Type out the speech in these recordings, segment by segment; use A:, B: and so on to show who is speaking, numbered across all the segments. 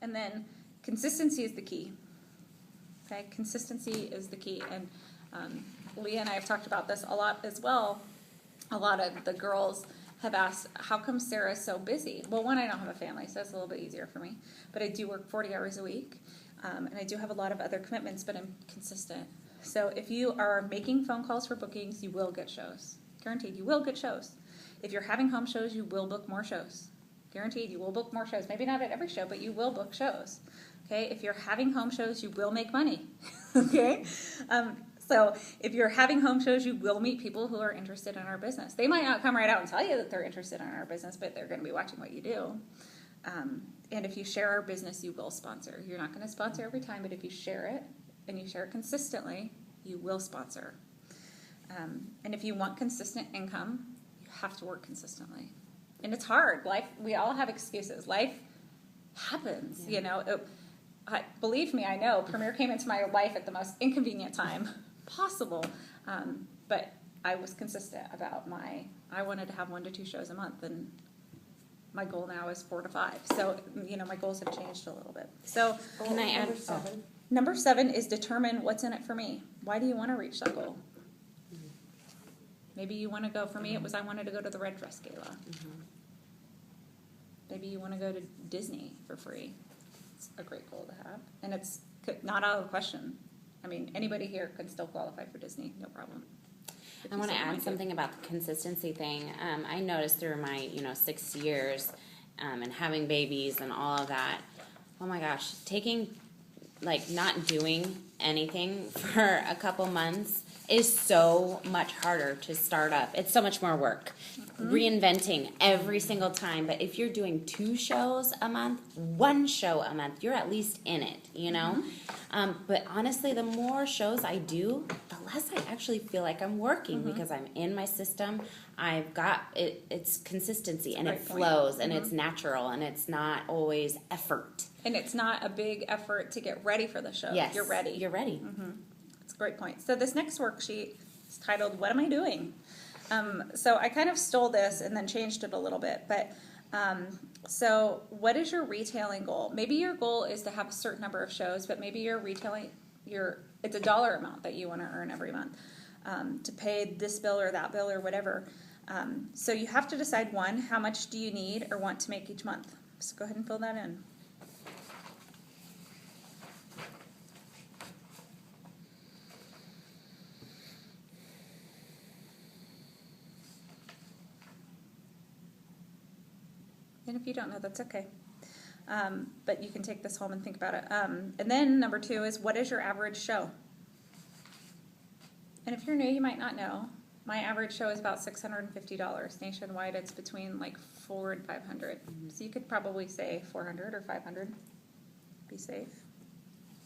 A: And then consistency is the key. Okay, consistency is the key. And Leah and I have talked about this a lot as well. A lot of the girls have asked, how come Sarah's so busy? Well, one, I don't have a family, so it's a little bit easier for me. But I do work 40 hours a week, and I do have a lot of other commitments, but I'm consistent. So if you are making phone calls for bookings, you will get shows. Guaranteed, you will get shows. If you're having home shows, you will book more shows. Guaranteed, you will book more shows. Maybe not at every show, but you will book shows. Okay, if you're having home shows, you will make money. Okay, so if you're having home shows, you will meet people who are interested in our business. They might not come right out and tell you that they're interested in our business, but they're going to be watching what you do. And if you share our business, you will sponsor. You're not going to sponsor every time, but if you share it and you share it consistently, you will sponsor. And if you want consistent income, you have to work consistently. And it's hard. Life, we all have excuses. Life happens, you know. Believe me, I know. Premier came into my life at the most inconvenient time possible. But I was consistent about I wanted to have 1 to 2 shows a month, and my goal now is 4 to 5. So, you know, my goals have changed a little bit. So,
B: can I add?
A: Number 7 is determine what's in it for me. Why do you want to reach that goal? Maybe you want to go, for me it was I wanted to go to the Red Dress Gala. Maybe you want to go to Disney for free. It's a great goal to have. And it's not out of the question. I mean, anybody here could still qualify for Disney, no problem.
B: I want to add something about the consistency thing. I noticed through my, 6 years and having babies and all of that, oh my gosh, not doing anything for a couple months is so much harder to start up. It's so much more work. Reinventing every single time. But if you're doing 2 shows a month, 1 show a month, you're at least in it, you know? But honestly, the more shows I do, the less I actually feel like I'm working because I'm in my system. I've got it. It's consistency and it flows and it's natural and it's not always effort.
A: And it's not a big effort to get ready for the show.
B: Yes,
A: you're ready.
B: You're ready.
A: That's a great point. So this next worksheet is titled, What Am I Doing? So I kind of stole this and then changed it a little bit. But so what is your retailing goal? Maybe your goal is to have a certain number of shows, but maybe you're retailing, it's a dollar amount that you want to earn every month to pay this bill or that bill or whatever. So you have to decide, 1, how much do you need or want to make each month? So go ahead and fill that in. And if you don't know, that's okay. But you can take this home and think about it. And then number 2 is, what is your average show? And if you're new, you might not know. My average show is about $650. Nationwide, it's between like $400 and $500. So you could probably say $400 or $500. Be safe.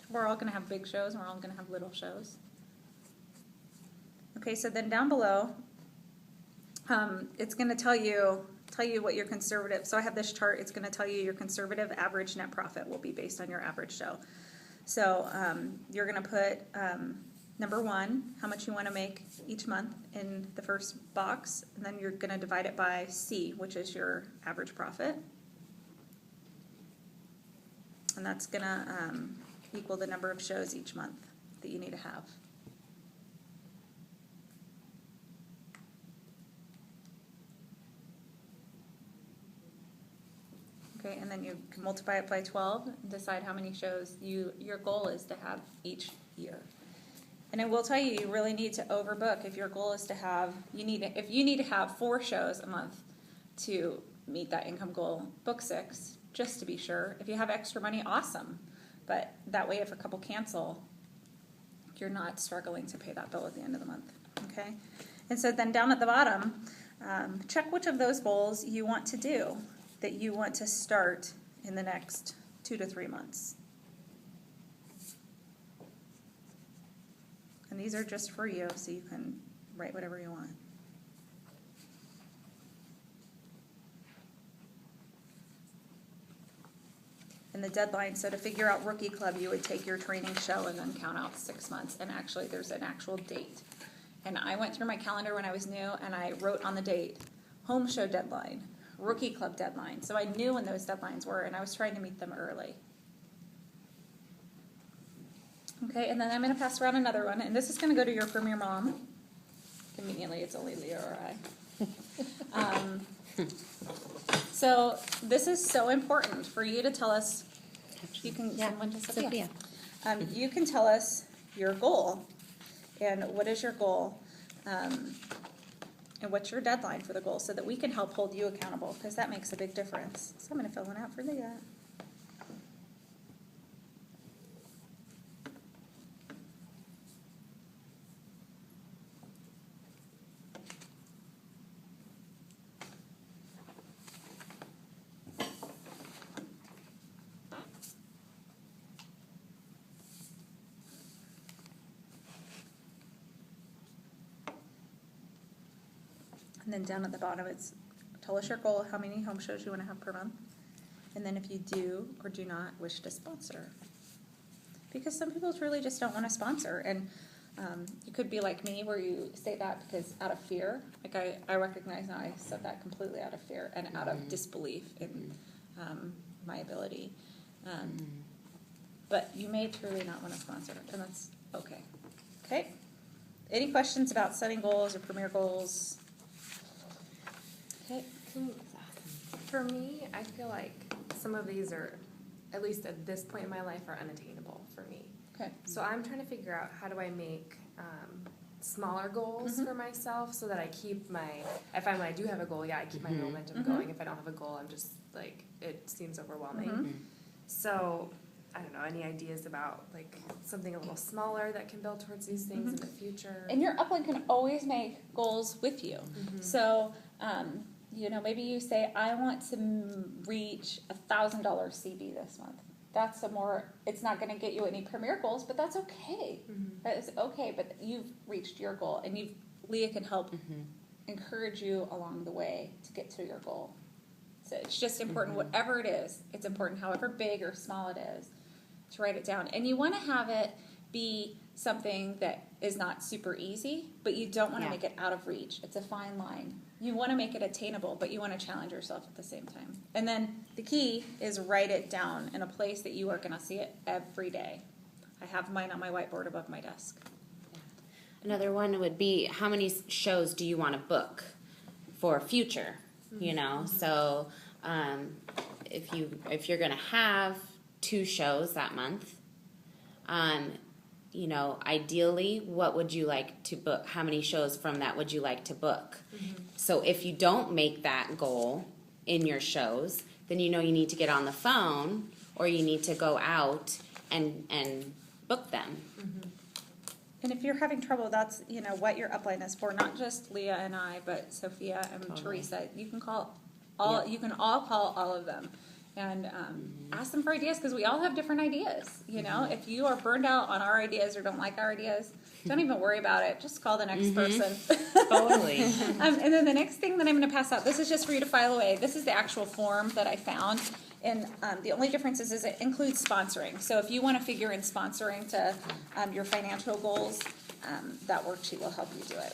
A: We're all going to have big shows, and we're all going to have little shows. Okay, so then down below, it's going to tell you what your conservative, so I have this chart, it's going to tell you your conservative average net profit will be based on your average show. So you're going to put number 1, how much you want to make each month in the first box, and then you're going to divide it by C, which is your average profit. And that's going to equal the number of shows each month that you need to have. Okay, and then you can multiply it by 12 and decide how many shows your goal is to have each year. And I will tell you, you really need to overbook if your goal is to have, if you need to have 4 shows a month to meet that income goal, book 6, just to be sure. If you have extra money, awesome. But that way, if a couple cancel, you're not struggling to pay that bill at the end of the month, okay? And so then down at the bottom, check which of those goals you want to do, that you want to start in the next 2 to 3 months. And these are just for you, so you can write whatever you want. And the deadline, so to figure out Rookie Club, you would take your training show and then count out 6 months. And actually, there's an actual date. And I went through my calendar when I was new, and I wrote on the date, home show deadline, rookie club deadline. So I knew when those deadlines were, and I was trying to meet them early. Okay, and then I'm going to pass around another one, and this is going to go to your Premier Mom. Conveniently, it's only Leah or I. So this is so important for you to tell us. You can send one to Sophia. You can tell us your goal, and what is your goal, and what's your deadline for the goal, so that we can help hold you accountable, because that makes a big difference. So I'm going to fill one out for Leah. And then down at the bottom, it's tell us your goal, how many home shows you want to have per month, and then if you do or do not wish to sponsor. Because some people truly just don't want to sponsor, and you could be like me where you say that because out of fear. Like I recognize now I said that completely out of fear and out of disbelief in my ability. But you may truly not want to sponsor, and that's okay. Okay? Any questions about setting goals or premier goals? Okay.
C: For me, I feel like some of these are, at least at this point in my life, are unattainable for me.
A: Okay.
C: So I'm trying to figure out how do I make smaller goals for myself so that I keep I find when I do have a goal, I keep my momentum going. If I don't have a goal, I'm just like, it seems overwhelming. So I don't know, any ideas about like something a little smaller that can build towards these things in the future?
A: And your upline can always make goals with you. So, maybe you say, I want to reach $1,000 CB this month. That's it's not going to get you any premier goals, but that's okay. That is okay, but you've reached your goal, and Leah can help encourage you along the way to get to your goal. So it's just important, whatever it is, it's important, however big or small it is, to write it down. And you want to have it be something that is not super easy, but you don't want to make it out of reach. It's a fine line. You want to make it attainable, but you want to challenge yourself at the same time. And then the key is write it down in a place that you are going to see it every day. I have mine on my whiteboard above my desk.
B: Another one would be, how many shows do you want to book for future? So if you're going to have 2 shows that month, ideally, what would you like to book? How many shows from that would you like to book? So if you don't make that goal in your shows, then you need to get on the phone or you need to go out and book them.
A: And if you're having trouble, that's what your upline is for. Not just Leah and I, but Sophia and Teresa. You can call You can all call all of them and ask them for ideas, because we all have different ideas. If you are burned out on our ideas or don't like our ideas, don't even worry about it. Just call the next person.
B: Totally.
A: And then the next thing that I'm going to pass out, this is just for you to file away. This is the actual form that I found. And the only difference is it includes sponsoring. So if you want to figure in sponsoring to your financial goals, that worksheet will help you do it.